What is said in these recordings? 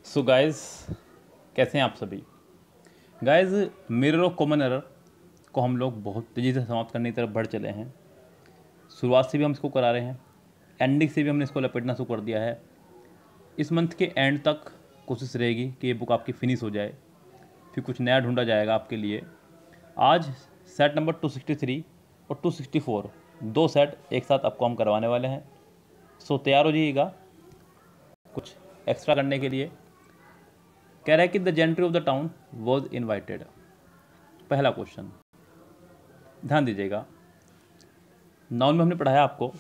So guys, कैसे हैं आप सभी। Guys, mirror of common error को हम लोग बहुत तेज़ी से समाप्त करने की तरफ बढ़ चले हैं। शुरुआत से भी हम इसको करा रहे हैं, एंडिंग से भी हमने इसको लपेटना शुरू कर दिया है। इस मंथ के एंड तक कोशिश रहेगी कि ये बुक आपकी फिनिश हो जाए, फिर कुछ नया ढूंढा जाएगा आपके लिए। आज सेट नंबर 263 और 264 दो सेट एक साथ आपको हम करवाने वाले हैं। सो तैयार हो जाइएगा कुछ एक्स्ट्रा करने के लिए। कह रहा है कि the gentry of the town was invited. पहला क्वेश्चन, ध्यान दीजिएगा। नाउन में हमने पढ़ाया आपको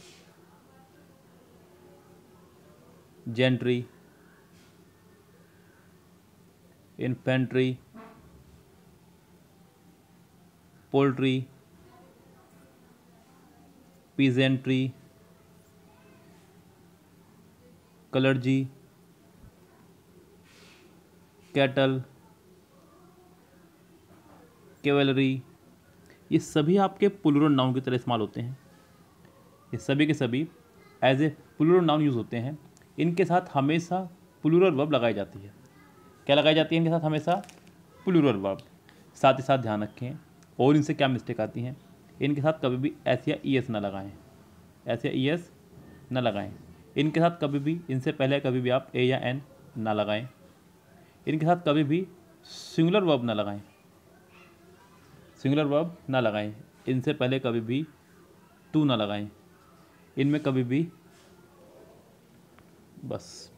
gentry, infantry, poultry, peasantry, clergy, cattle, cavalry. ये सभी आपके प्लूरल नाउन की तरह इस्तेमाल होते हैं। ये सभी के सभी as a plural noun use होते हैं। इनके साथ हमेशा प्लूरल वर्ब लगाई जाती है। क्या लगाई जाती है इनके साथ? हमेशा प्लूरल वर्ब। साथ ही साथ ध्यान रखें और इनसे क्या मिस्टेक आती हैं, इनके साथ कभी भी एस या ई एस ना लगाएं, एस या ई एस ना लगाएं। इनके साथ कभी भी, इनसे पहले कभी भी आप ए या एन ना लगाएं। इनके साथ कभी भी सिंगुलर वर्ब ना लगाएं, सिंगुलर वर्ब ना लगाएं। इनसे पहले कभी भी टू ना लगाएं। इनमें कभी भी, बस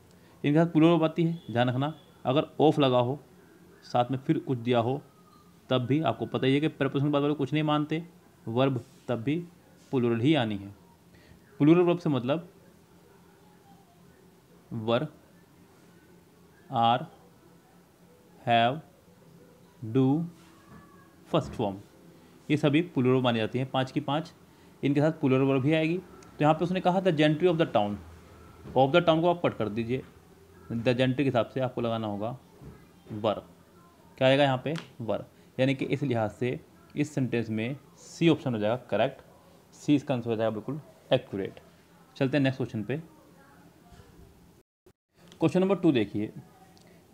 इनके साथ प्लूरल वर्ब आती है, ध्यान रखना। अगर ऑफ लगा हो, साथ में फिर कुछ दिया हो, तब भी आपको पता ही है कि प्रपोजिशन बाद वाले कुछ नहीं मानते, वर्ब तब भी प्लूरल ही आनी है। प्लूरल वर्ब से मतलब were, are, have, do, first form, ये सभी प्लूरल मानी जाती हैं। 5 की 5 इनके साथ प्लूरल वर्ब भी आएगी। तो यहाँ पे उसने कहा the gentry of the town, of the town को आप कट कर दीजिए। द जेंट्री के हिसाब से आपको लगाना होगा वर। क्या आएगा यहाँ पे? वर। यानी कि इस लिहाज से इस सेंटेंस में सी ऑप्शन हो जाएगा करेक्ट। सी इसका आंसर हो जाएगा बिल्कुल एक्यूरेट। चलते हैं नेक्स्ट क्वेश्चन पे। क्वेश्चन नंबर 2 देखिए।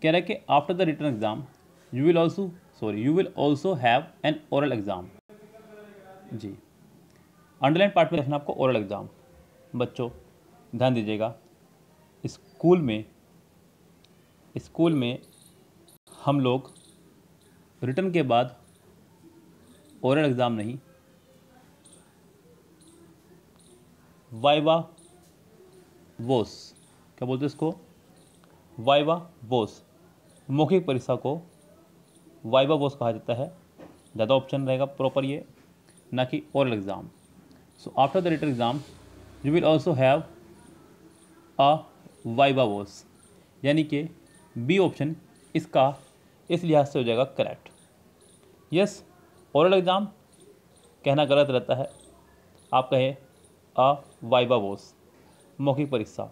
कह रहा है कि after the written exam you will also have an oral exam. जी, अंडरलाइन पार्ट में रखना आपको ओरल एग्जाम। बच्चों ध्यान दीजिएगा, स्कूल में हम लोग रिटन के बाद ओरल एग्ज़ाम नहीं, वाइवा वोस, क्या बोलते हैं इसको? वाइवा वोस। मौखिक परीक्षा को वाइवा वोस कहा जाता है। ज़्यादा ऑप्शन रहेगा प्रॉपर ये, ना कि oral exam. So after the written exam you will also have a viva voce, यानी कि बी ऑप्शन इसका इस लिहाज से हो जाएगा करेक्ट। यस, ओरल एग्ज़ाम कहना गलत रहता है, आप कहें अ वाइवा वोस, मौखिक परीक्षा।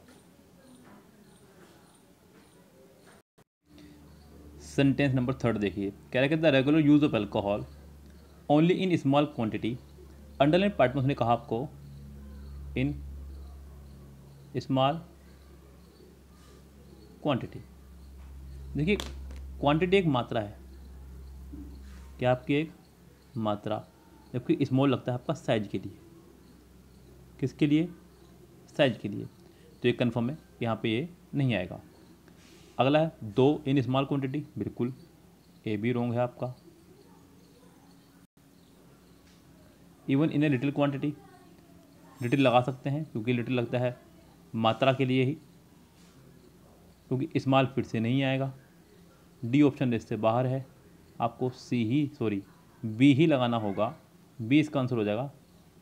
सेंटेंस नंबर 3 देखिए। कह रहा है the regular use of alcohol only in small quantity. Underline part में उसने कहा आपको इन स्मॉल क्वांटिटी। देखिए, क्वांटिटी एक मात्रा है, क्या आपकी एक मात्रा, जबकि स्मॉल लगता है आपका साइज के लिए। किसके लिए? साइज के लिए। तो ये कन्फर्म है, यहाँ पे ये नहीं आएगा। अगला है दो इन स्मॉल क्वांटिटी, बिल्कुल ए भी रॉन्ग है आपका। Even in a little quantity, little लगा सकते हैं क्योंकि लिटिल लगता है मात्रा के लिए ही, क्योंकि स्मॉल फिर से नहीं आएगा। डी ऑप्शन इससे बाहर है, आपको बी ही लगाना होगा। बी इसका आंसर हो जाएगा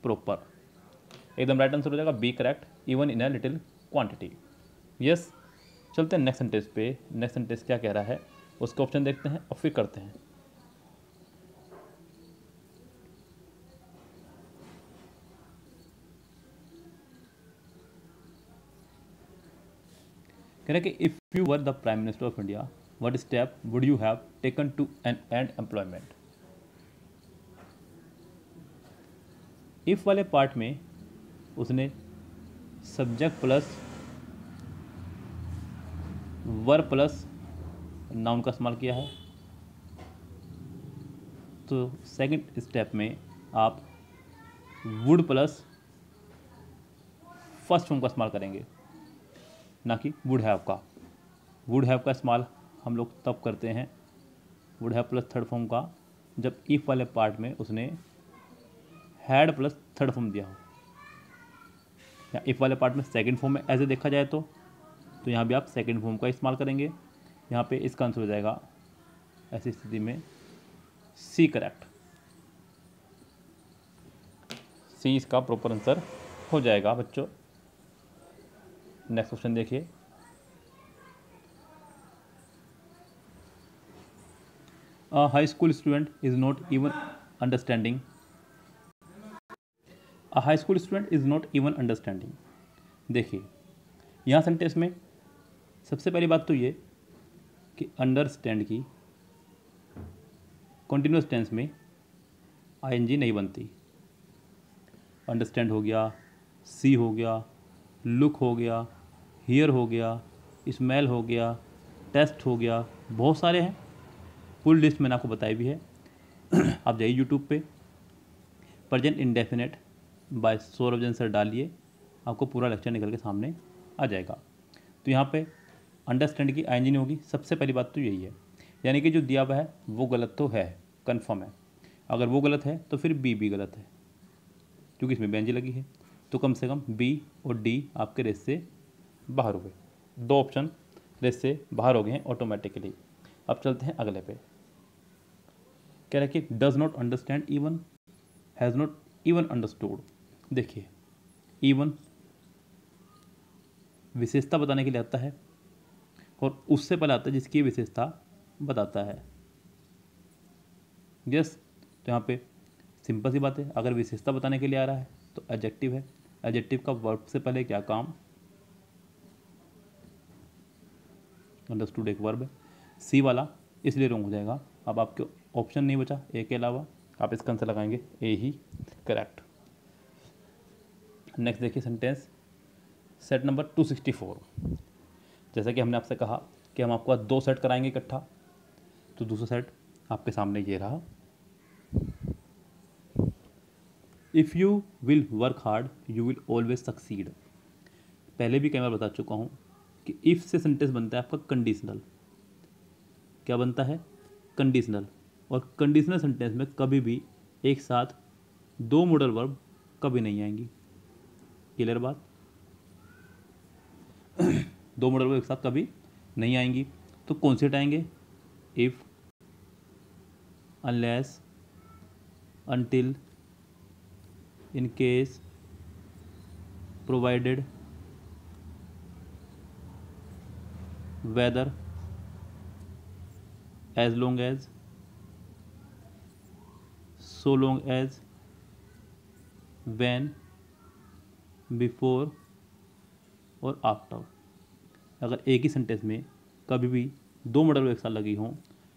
प्रॉपर, एकदम राइट आंसर हो जाएगा be correct, even in a little quantity. Yes, चलते हैं नेक्स्ट सेंटेंस पे। नेक्स्ट सेंटेंस क्या कह रहा है उसके ऑप्शन देखते हैं और फिर करते हैं। कह रहा है कि if you were the prime minister of India what step would you have taken to an end employment. If वाले पार्ट में उसने subject plus verb plus noun का इस्तेमाल किया है, तो सेकंड स्टेप में आप वुड प्लस फर्स्ट फॉर्म का इस्तेमाल करेंगे, ना कि वुड हैव का। वुड हैव का इस्तेमाल हम लोग तब करते हैं, would have plus third form का, जब इफ वाले पार्ट में उसने हैड प्लस थर्ड फॉर्म दिया हो, या इफ वाले पार्ट में सेकंड फॉर्म में ऐसे देखा जाए तो यहाँ भी आप सेकंड फॉर्म का इस्तेमाल करेंगे। यहाँ पे इसका आंसर हो जाएगा ऐसी स्थिति में सी करेक्ट। सी इसका प्रॉपर आंसर हो जाएगा बच्चों। नेक्स्ट क्वेश्चन देखिए, a high school student is not even understanding. A high school student is not even understanding. देखिए यहाँ सेंटेंस में सबसे पहली बात तो ये कि अंडरस्टैंड की कॉन्टिन्यूस टेंस में आईएनजी नहीं बनती। अंडरस्टैंड हो गया, सी हो गया, लुक हो गया, हियर हो गया, स्मेल हो गया, टेस्ट हो गया, बहुत सारे हैं। फुल लिस्ट मैंने आपको बताई भी है। आप जाइए यूट्यूब पे present indefinite by Saurabh Jain sir डालिए, आपको पूरा लेक्चर निकल के सामने आ जाएगा। तो यहाँ पे अंडरस्टैंड की आईएनजी नहीं होगी, सबसे पहली बात तो यही है। यानी कि जो दिया हुआ है वो गलत तो है, कन्फर्म है। अगर वो गलत है तो फिर बी भी गलत है, क्योंकि इसमें बेंजी लगी है। तो कम से कम बी और डी आपके रेस से बाहर हो गए, दो ऑप्शन रेस से बाहर हो गए हैं ऑटोमेटिकली। अब चलते हैं अगले पे। कह रहे कि does not understand even, has not even understood. देखिए इवन विशेषता बताने के लिए आता है, और उससे पहले आता है जिसकी विशेषता बताता है। यस, तो यहाँ पे सिंपल सी बात है, अगर विशेषता बताने के लिए आ रहा है तो एडजेक्टिव है। एडजेक्टिव का वर्ब से पहले क्या काम, अंडरस्टूड एक वर्ब है। सी वाला इसलिए रॉन्ग हो जाएगा। अब आपके ऑप्शन नहीं बचा ए के अलावा, आप इसका आंसर लगाएंगे ए ही करेक्ट। नेक्स्ट देखिए सेंटेंस सेट नंबर 264। जैसा कि हमने आपसे कहा कि हम आपको 2 सेट कराएंगे इकट्ठा, तो दूसरा सेट आपके सामने ये रहा। If you will work hard you will always succeed. पहले भी कई बार बता चुका हूँ कि इफ़ से सेंटेंस बनता है आपका कंडीशनल। क्या बनता है? कंडीशनल। और कंडीशनल सेंटेंस में कभी भी एक साथ 2 मॉडल वर्ब कभी नहीं आएंगी। क्लियर बात? 2 मॉडल वर्ब एक साथ कभी नहीं आएंगी। तो कौन से आएंगे? If, unless, until, in case, provided, whether, as long as, so long as, when, before और आफ्टर। अगर एक ही सेंटेंस में कभी भी 2 मॉडल वर्ब एक साथ लगी हों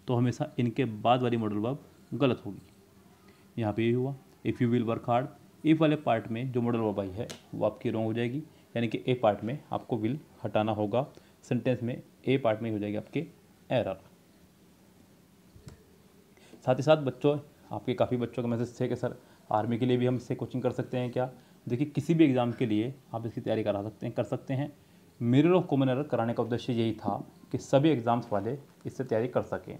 तो हमेशा इनके बाद वाली मॉडल वर्ब गलत होगी। यहाँ पे ये हुआ if you will work hard, if वाले पार्ट में जो मॉडल वर्ब आई है वो आपकी रॉन्ग हो जाएगी, यानी कि ए पार्ट में आपको विल हटाना होगा। सेंटेंस में ए पार्ट में हो जाएगी आपके एरर। साथ ही साथ बच्चों, आपके काफ़ी बच्चों का मैसेज थे कि सर आर्मी के लिए भी हम इससे कोचिंग कर सकते हैं क्या? देखिए किसी भी एग्ज़ाम के लिए आप इसकी तैयारी करा सकते हैं, कर सकते हैं। मिरर ऑफ कॉमन एरर कराने का उद्देश्य यही था कि सभी एग्ज़ाम्स वाले इससे तैयारी कर सकें,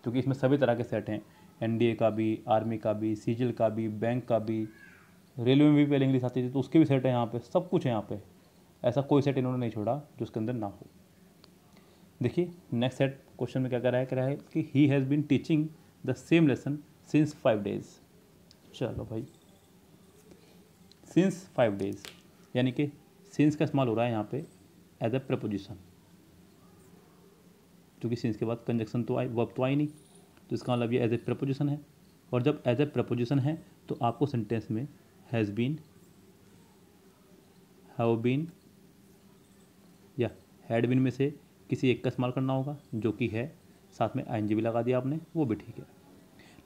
क्योंकि इसमें सभी तरह के सेट हैं, एनडीए का भी, आर्मी का भी, सीजीएल का भी, बैंक का भी, रेलवे में भी पहले इंग्लिश आती थी तो उसके भी सेट है यहाँ पे, सब कुछ है यहाँ पे। ऐसा कोई सेट इन्होंने नहीं छोड़ा जो उसके अंदर ना हो। देखिए नेक्स्ट सेट क्वेश्चन में क्या कह रहा है कि he has been teaching the same lesson since 5 days. चलो भाई, सिंस 5 डेज यानी कि सिंस का इस्तेमाल हो रहा है यहाँ पे एज ए प्रपोजिशन, क्योंकि सिंस के बाद कंजक्शन तो आई, वर्ब तो आई नहीं, तो इसका मतलब ये एज ए प्रपोजिशन है। और जब एज ए प्रपोजिशन है तो आपको सेंटेंस में हैज़ बीन, हैव बीन या हैड बीन में से किसी एक का इस्तेमाल करना होगा, जो कि है। साथ में आईएनजी भी लगा दिया आपने, वो भी ठीक है।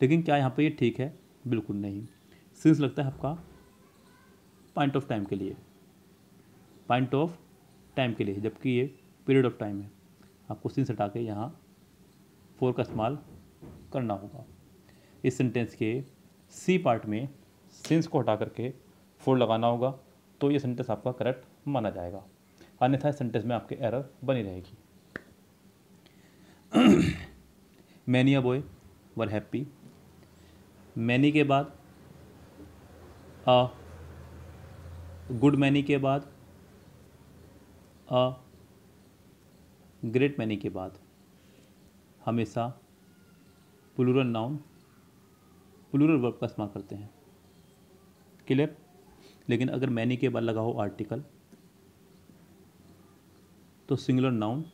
लेकिन क्या यहाँ पे ये ठीक है? बिल्कुल नहीं। सिंस लगता है आपका पॉइंट ऑफ टाइम के लिए, पॉइंट ऑफ टाइम के लिए, जबकि ये पीरियड ऑफ टाइम है। आपको सिंस हटा के यहाँ फोर का इस्तेमाल करना होगा। इस सेंटेंस के सी पार्ट में सिंस को हटा करके फोर लगाना होगा, तो ये सेंटेंस आपका करेक्ट माना जाएगा, अन्यथा इस सेंटेंस में आपके एरर बनी रहेगी। Many a boy were happy, many के बाद अ, गुड मैनी के बाद अ, ग्रेट मैनी के बाद हमेशा प्लूरल नाउन प्लूरल वर्ब का इस्तेमाल करते हैं। क्लियर? लेकिन अगर मैनी के बाद लगा हो आर्टिकल तो सिंगुलर नाउन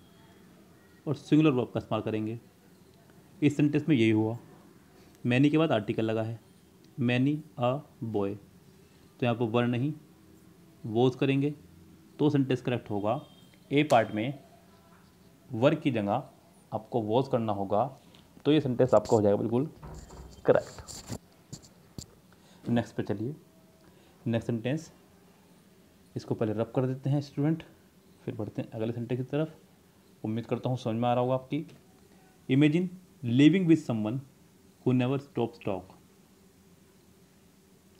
और सिंगुलर वर्ब का इस्तेमाल करेंगे। इस सेंटेंस में यही हुआ, मैनी के बाद आर्टिकल लगा है, मैनी अ बॉय, तो यहाँ पर वर नहीं वोज करेंगे, तो सेंटेंस करेक्ट होगा। ए पार्ट में वर की जगह आपको वोज करना होगा, तो ये सेंटेंस आपका हो जाएगा बिल्कुल करेक्ट। नेक्स्ट पे चलिए, नेक्स्ट सेंटेंस, इसको पहले रब कर देते हैं स्टूडेंट, फिर बढ़ते हैं अगले सेंटेंस की तरफ। उम्मीद करता हूँ समझ में आ रहा होगा आपकी। Imagine living with someone who never stops talk,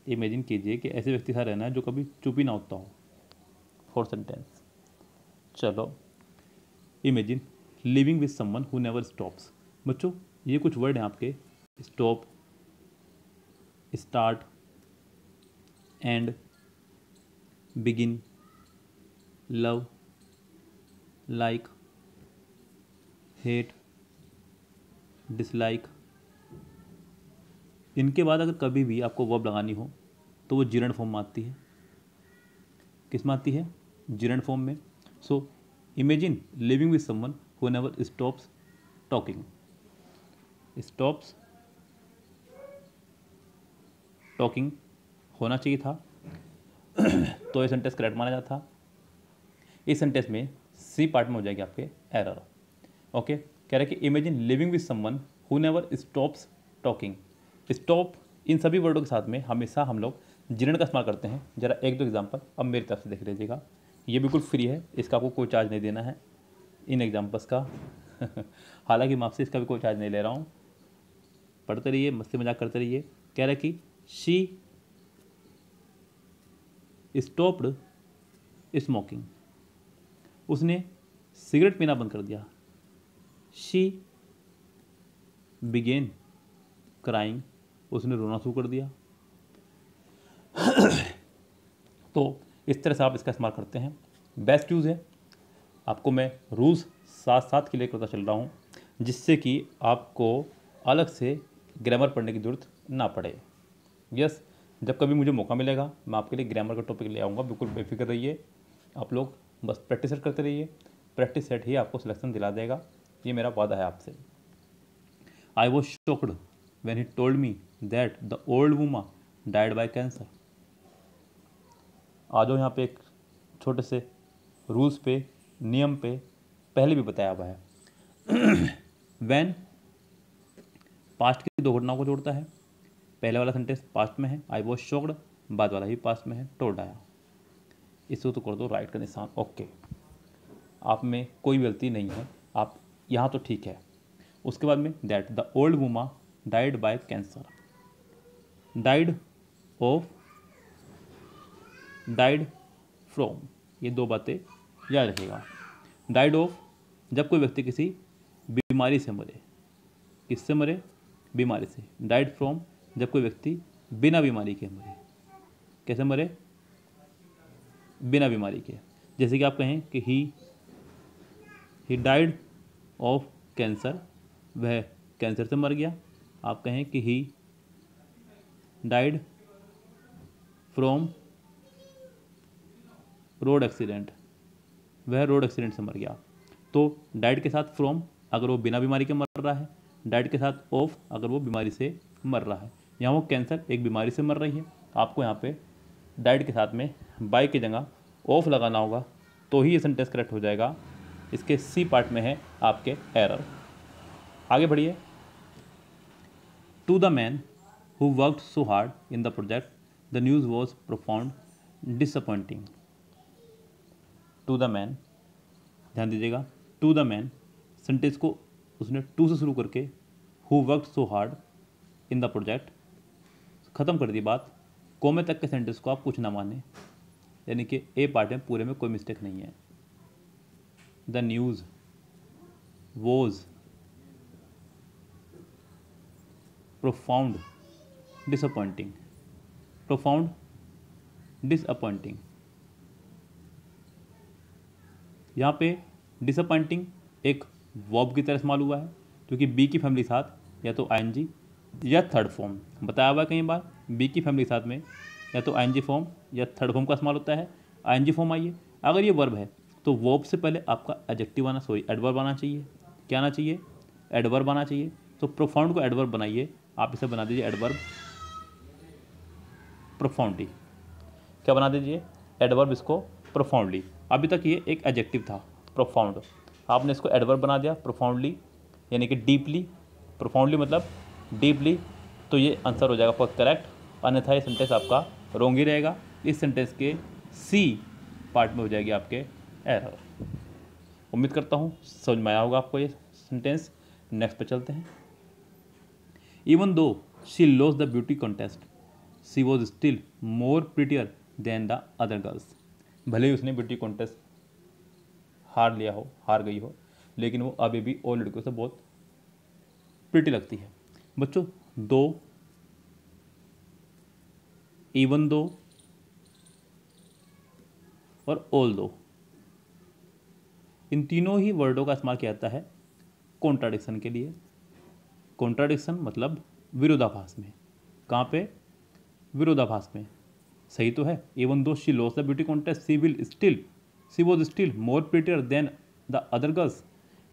imagine कीजिए कि ऐसे व्यक्ति के साथ रहना है जो कभी चुप ही ना होता हो। फोर्थ सेंटेंस, चलो imagine living with someone who never stops. बच्चों ये कुछ वर्ड हैं आपके, stop, start, and, begin, love, like, hate, dislike. इनके बाद अगर कभी भी आपको वर्ब लगानी हो तो वो जिरंड फॉर्म में आती है। किस में आती है? जिरंड फॉर्म में। So imagine living with someone who never stops talking, stops talking होना चाहिए था, तो ये सेंटेंस करेक्ट माना जाता था। इस सेंटेंस में सी पार्ट में हो जाएगी आपके एरर। ओके, कह रहे कि imagine living with someone who never stops talking. Stop in सभी वर्डों के साथ में हमेशा हम लोग जिरंड का इस्तेमाल करते हैं। जरा एक दो एग्जांपल अब मेरी तरफ से देख लीजिएगा, ये बिल्कुल फ्री है, इसका आपको कोई चार्ज नहीं देना है इन एग्जाम्पल्स का। हालांकि मैं आपसे इसका भी कोई चार्ज नहीं ले रहा हूँ, पढ़ते रहिए, मस्ती मजाक करते रहिए। कह रहे कि शी स्टॉप्ड स्मोकिंग, उसने सिगरेट पीना बंद कर दिया। शी बिगेन क्राइंग, उसने रोना शुरू कर दिया। तो इस तरह से आप इसका इस्तेमाल करते हैं, बेस्ट यूज़ है। आपको मैं रूल्स साथ साथ क्लियर करता चल रहा हूँ, जिससे कि आपको अलग से ग्रामर पढ़ने की ज़रूरत ना पड़े। यस, जब कभी मुझे मौका मिलेगा मैं आपके लिए ग्रामर का टॉपिक ले आऊँगा, बिल्कुल बेफिक्र रहिए। आप लोग बस प्रैक्टिस सेट करते रहिए, प्रैक्टिस सेट ही आपको सिलेक्शन दिला देगा, ये मेरा वादा है आपसे। I was shocked when he told me that the old woman died by cancer। आ जाओ यहाँ पे एक छोटे से रूल्स पे, नियम पे, पहले भी बताया हुआ है। when पास्ट की दो घटनाओं को जोड़ता है, पहले वाला सेंटेंस पास्ट में है, आई वॉज शॉक्ड, बाद वाला ही पास्ट में है, टोल्ड आया। इसको तो कर दो राइट का निशान। ओके, आप में कोई गलती नहीं है, आप यहाँ तो ठीक है। उसके बाद में that the old woman died by cancer, died of, died from, ये दो बातें याद रखिएगा। डाइड ऑफ जब कोई व्यक्ति किसी बीमारी से मरे, किससे मरे? बीमारी से। डाइड फ्रॉम जब कोई व्यक्ति बिना बीमारी के मरे, कैसे मरे? बिना बीमारी के। जैसे कि आप कहें कि ही डाइड ऑफ कैंसर, वह कैंसर से मर गया। आप कहें कि he died from road accident, वह रोड एक्सीडेंट से मर गया। तो डाइड के साथ फ्रॉम अगर वो बिना बीमारी के मर रहा है, डाइड के साथ ऑफ अगर वो बीमारी से मर रहा है। यहाँ वो कैंसर एक बीमारी से मर रही है, आपको यहाँ पे डाइड के साथ में बाय की जगह ऑफ लगाना होगा, तो ही ये सेंटेंस करेक्ट हो जाएगा। इसके सी पार्ट में है आपके एरर। आगे बढ़िए। To the man who worked so hard in the project the news was profound disappointing. To the man, ध्यान दीजिएगा, टू द मैन सेंटेंस को उसने टू से शुरू करके who worked so hard in the project, ख़त्म कर दी बात, कोमे तक के सेंटेंस को आप कुछ ना माने, यानी कि ए पार्ट में पूरे में कोई मिस्टेक नहीं है। The news was profound disappointing, profound disappointing, यहाँ पे डिसअपॉइंटिंग एक वर्ब की तरह इस्तेमाल हुआ है, क्योंकि बी की फैमिली साथ या तो आईएनजी या थर्ड फॉर्म बताया हुआ है कई बार, बी की फैमिली साथ में या तो आईएनजी फॉर्म या थर्ड फॉर्म का इस्तेमाल होता है। आईएनजी फॉर्म आइए, अगर ये वर्ब है तो वर्ब से पहले आपका एडजेक्टिव आना, सॉरी एडवर्ब आना चाहिए। क्या आना चाहिए? एडवर्ब आना चाहिए। तो प्रोफाउंड को एडवर्ब बनाइए, आप इसे बना दीजिए एडवर्ब प्रोफाउंडली। क्या बना दीजिए? एडवर्ब इसको प्रोफाउंडली। अभी तक ये एक एडजेक्टिव था प्रोफाउंड, आपने इसको एडवर्ब बना दिया प्रोफाउंडली, यानी कि डीपली। प्रोफाउंडली मतलब डीपली, तो ये आंसर हो जाएगा आपका करेक्ट, अन्यथा ये सेंटेंस आपका रोंग ही रहेगा। इस सेंटेंस के सी पार्ट में हो जाएगी आपके एरर। उम्मीद करता हूँ समझ में आया होगा आपको ये सेंटेंस। नेक्स्ट पे चलते हैं। Even though she lost the beauty contest she was still more prettier then the other girls. भले ही उसने ब्यूटी कॉन्टेस्ट हार लिया हो, हार गई हो, लेकिन वो अभी भी और लड़कियों से बहुत प्रिटी लगती है। बच्चों, दो, इवन दो और ऑल दो, इन तीनों ही वर्डों का इस्तेमाल किया जाता है कॉन्ट्राडिक्शन के लिए। कॉन्ट्राडिक्शन मतलब विरोधाभास में। कहाँ पे? विरोधाभास में। सही तो है, even though she lost the beauty contest she was still more prettier then the other girls.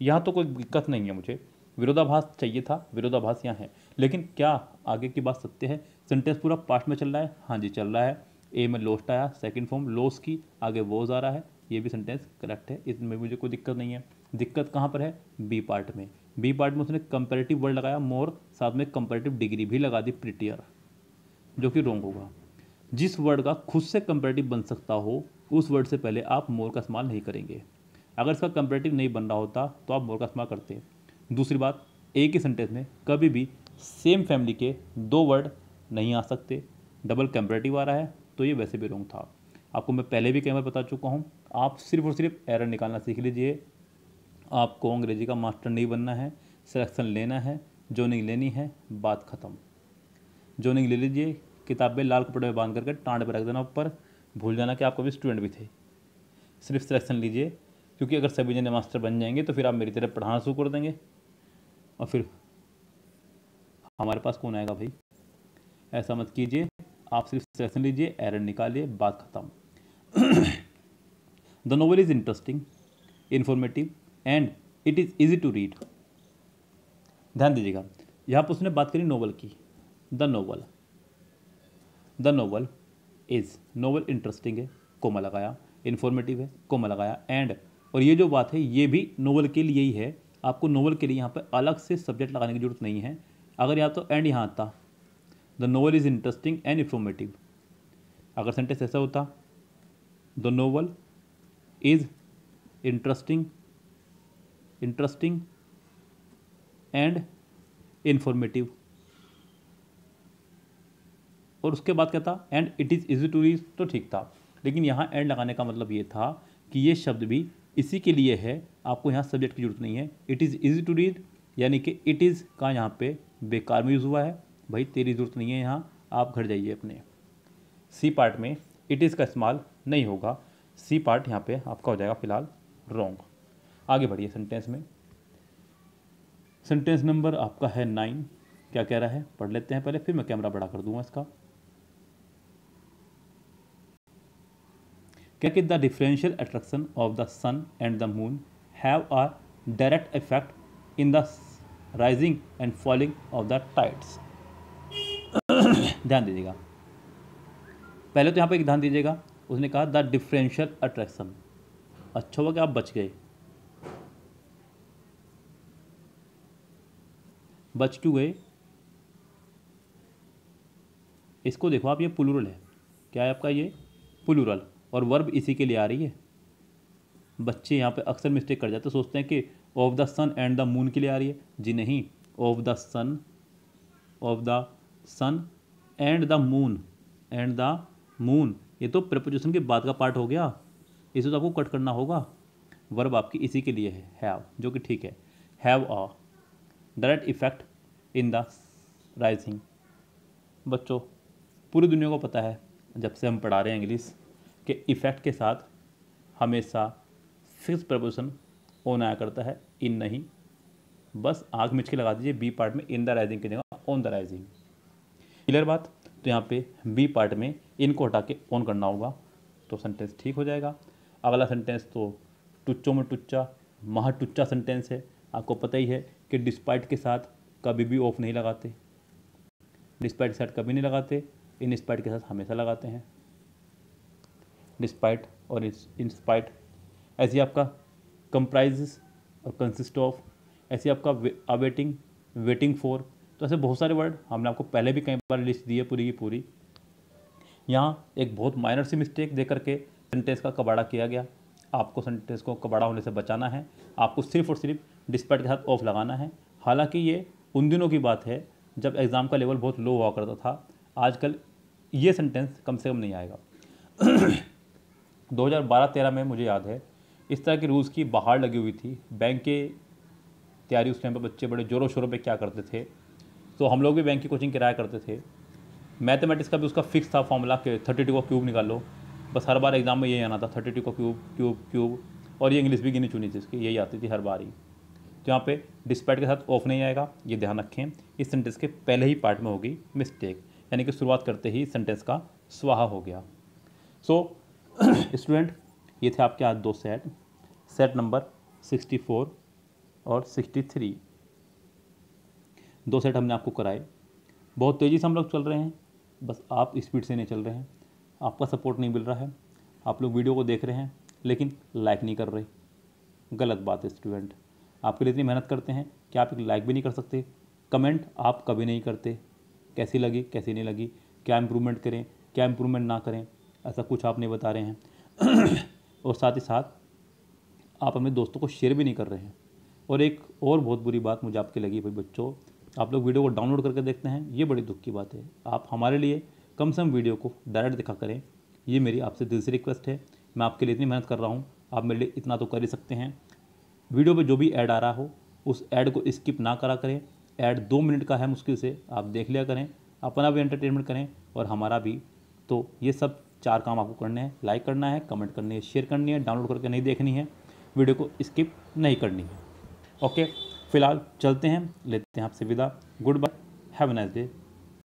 यहाँ तो कोई दिक्कत नहीं है, मुझे विरोधाभास चाहिए था, विरोधाभास यहाँ है। लेकिन क्या आगे की बात सत्य है? सेंटेंस पूरा पास्ट में चल रहा है, हाँ जी चल रहा है। ए में लोस्ट आया, सेकंड फॉर्म लॉस की, आगे वॉज आ रहा है, ये भी सेंटेंस करेक्ट है, इसमें मुझे कोई दिक्कत नहीं है। दिक्कत कहाँ पर है? बी पार्ट में। बी पार्ट में उसने कंपैरेटिव वर्ड लगाया मोर, साथ में कंपैरेटिव डिग्री भी लगा दी प्रिटियर, जो कि रॉन्ग होगा। जिस वर्ड का खुद से कंपैरेटिव बन सकता हो उस वर्ड से पहले आप मोर का इस्तेमाल नहीं करेंगे। अगर इसका कंपैरेटिव नहीं बन रहा होता तो आप मोर का इस्तेमाल करते। दूसरी बात, एक ही सेंटेंस में कभी भी सेम फैमिली के दो वर्ड नहीं आ सकते। डबल कंपैरेटिव आ रहा है तो ये वैसे भी रॉन्ग था। आपको मैं पहले भी कई बार बता चुका हूँ, आप सिर्फ और सिर्फ एरर निकालना सीख लीजिए। आपको अंग्रेजी का मास्टर नहीं बनना है, सिलेक्शन लेना है, जोनिंग लेनी है, बात ख़त्म। जोनिंग ले लीजिए, किताबें लाल कपड़े में बांध करके टाँड पर रख देना ऊपर, भूल जाना कि आप कभी स्टूडेंट भी थे। सिर्फ सिलेक्शन लीजिए, क्योंकि अगर सभी जने मास्टर बन जाएंगे तो फिर आप मेरी तरह पढ़ाना शुरू कर देंगे और फिर हमारे पास कौन आएगा भाई? ऐसा मत कीजिए, आप सिर्फ सिलेक्शन लीजिए, एरर निकालिए, बात खत्म। The novel is interesting, informative and it is easy to read. ध्यान दीजिएगा, यहाँ पर उसने बात करी नोवेल की। The novel is, novel interesting है, कोमा लगाया, इन्फॉर्मेटिव है, कोमा लगाया, एंड, और ये जो बात है ये भी नोवेल के लिए ही है। आपको नोवेल के लिए यहाँ पर अलग से सब्जेक्ट लगाने की जरूरत नहीं है। अगर या तो एंड यहाँ आता, the novel is interesting and informative, अगर सेंटेंस ऐसा होता, the novel is interesting and informative, और उसके बाद क्या था? And it is easy to read, तो ठीक था। लेकिन यहाँ एंड लगाने का मतलब ये था कि ये शब्द भी इसी के लिए है, आपको यहाँ सब्जेक्ट की जरूरत नहीं है। It is easy to read, यानी कि इट इज़ का यहाँ पे बेकार में यूज़ हुआ है। भाई तेरी ज़रूरत नहीं है यहाँ, आप घर जाइए अपने। सी पार्ट में इट इज़ का इस्तेमाल नहीं होगा, सी पार्ट यहाँ पे आपका हो जाएगा फिलहाल रॉन्ग। आगे बढ़िए सेंटेंस में। सेंटेंस नंबर आपका है 9। क्या कह रहा है पढ़ लेते हैं पहले, फिर मैं कैमरा बड़ा कर दूंगा इसका। क्या कि the differential attraction of the sun and the moon have a direct effect in the rising and falling of the tides. ध्यान दीजिएगा, पहले तो यहाँ पे एक ध्यान दीजिएगा, उसने कहा द डिफरेंशियल अट्रैक्शन। अच्छा हुआ कि आप बच गए। बच क्यों गए? इसको देखो आप, ये प्लूरल है। क्या है आपका? ये प्लूरल, और वर्ब इसी के लिए आ रही है। बच्चे यहाँ पे अक्सर मिस्टेक कर जाते हैं, सोचते हैं कि of the sun and the moon के लिए आ रही है? जी नहीं, of the sun and the moon, ये तो प्रीपोजिशन के बाद का पार्ट हो गया, इसे तो आपको कट करना होगा। वर्ब आपकी इसी के लिए है हैव, जो कि ठीक है। Have a direct effect in the rising. बच्चों पूरी दुनिया को पता है जब से हम पढ़ा रहे हैं इंग्लिश कि इफेक्ट के साथ हमेशा फिक्स प्रपोजिशन ऑन आया करता है, इन नहीं। बस आँख मिच के लगा दीजिए बी पार्ट में इन द राइजिंग की जगह ऑन द राइजिंग। क्लियर बात? तो यहाँ पे बी पार्ट में इन को हटा के ऑन करना होगा तो सेंटेंस ठीक हो जाएगा। अगला सेंटेंस तो टुच्चों में टुच्चा, महा टुच्चा सेंटेंस है। आपको पता ही है कि डिस्पाइट के साथ कभी भी ऑफ नहीं लगाते, डिस्पाइट के साथ कभी नहीं लगाते, इन स्पाइट के साथ हमेशा लगाते हैं। डिस्पाइट और इन स्पाइट, ऐसे आपका कंप्राइज और कंसिस्ट ऑफ, ऐसे आपका अवेटिंग, वेटिंग फॉर, तो ऐसे बहुत सारे वर्ड हमने आपको पहले भी कई बार लिस्ट दी है पूरी की पूरी। यहाँ एक बहुत माइनर सी मिस्टेक दे करके सेंटेंस का कबाड़ा किया गया। आपको सेंटेंस को कबाड़ा होने से बचाना है, आपको सिर्फ और सिर्फ डिस्पाइट के साथ ऑफ लगाना है। हालांकि ये उन दिनों की बात है जब एग्ज़ाम का लेवल बहुत लो हुआ करता था, आजकल ये सेंटेंस कम से कम नहीं आएगा। 2012-13 में मुझे याद है इस तरह की रूल्स की बहार लगी हुई थी। बैंक की तैयारी उस टाइम पर बच्चे बड़े ज़ोरों शोरों पे क्या करते थे, तो हम लोग भी बैंक की कोचिंग कराया करते थे। मैथमेटिक्स का भी उसका फिक्स था फॉर्मूला कि 32 का क्यूब निकालो, बस हर बार एग्जाम में यही आना था, 32 का क्यूब क्यूब क्यूब, और ये इंग्लिश भी गिनी चुनी थी इसकी, यही आती थी हर बार ही। तो यहाँ पे डिस्पाइट के साथ ऑफ नहीं आएगा, ये ध्यान रखें। इस सेंटेंस के पहले ही पार्ट में होगी मिस्टेक, यानी कि शुरुआत करते ही सेंटेंस का स्वाहा हो गया। सो स्टूडेंट, ये थे आपके आज दो सेट नंबर 64 और 63। दो सेट हमने आपको कराए। बहुत तेज़ी से हम लोग चल रहे हैं, बस आप स्पीड से नहीं चल रहे हैं, आपका सपोर्ट नहीं मिल रहा है। आप लोग वीडियो को देख रहे हैं लेकिन लाइक नहीं कर रहे, गलत बात है स्टूडेंट। आपके लिए इतनी मेहनत करते हैं कि आप एक लाइक भी नहीं कर सकते, कमेंट आप कभी नहीं करते, कैसी लगी कैसी नहीं लगी, क्या इम्प्रूवमेंट करें क्या इम्प्रूवमेंट ना करें, ऐसा कुछ आप नहीं बता रहे हैं। और साथ ही साथ आप अपने दोस्तों को शेयर भी नहीं कर रहे हैं। और एक और बहुत बुरी बात मुझे आपकी लगी भाई बच्चों, आप लोग वीडियो को डाउनलोड करके देखते हैं, ये बड़ी दुख की बात है। आप हमारे लिए कम से कम वीडियो को डायरेक्ट दिखा करें, ये मेरी आपसे दिल से रिक्वेस्ट है। मैं आपके लिए इतनी मेहनत कर रहा हूँ, आप मेरे लिए इतना तो कर ही सकते हैं। वीडियो पे जो भी ऐड आ रहा हो उस ऐड को स्किप ना करा करें। ऐड 2 मिनट का है, मुश्किल से आप देख लिया करें, अपना भी एंटरटेनमेंट करें और हमारा भी। तो ये सब 4 काम आपको करने हैं, लाइक करना है, कमेंट करनी है, शेयर करनी है, डाउनलोड करके नहीं देखनी है, वीडियो को स्किप नहीं करनी है। ओके, फिलहाल चलते हैं, लेते हैं आपसे विदा। Good bye, have a nice day.